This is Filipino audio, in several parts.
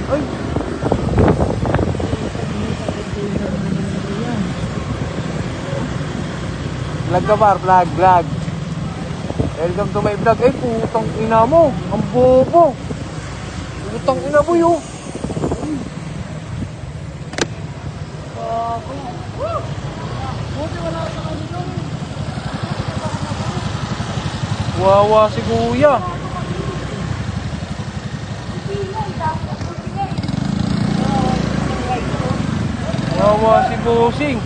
Ay! Vlog ka par, vlog. Welcome to my vlog. Ay, putang ina mo. Ang bobo. Putang ina mo yun. Wawa si kuya. Wawa si bossing.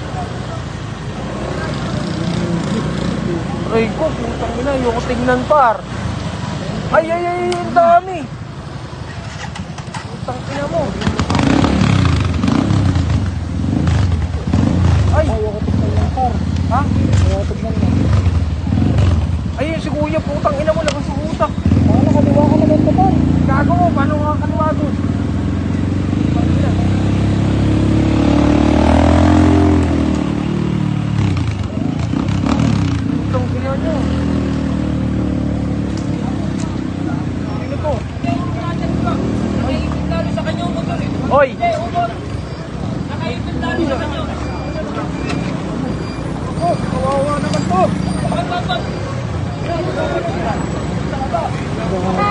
Ay ko, putang ina, yung tingnan par. Ay, ang dami. Putang ina mo. Ay, ayoko tignan lang par. Ha? Ayoko tignan lang. Ay, si kuya, putang ina mo, labas ang utak. Paano kaliwa ka naman ito par? Gago mo, paano ka kaliwa doon? Putang ina nyo. Sino to? Nakaipit lalo sa kanya motor. Hoy! Nakaipit lalo sa kanya. Oh, kawawa naman to. Bak.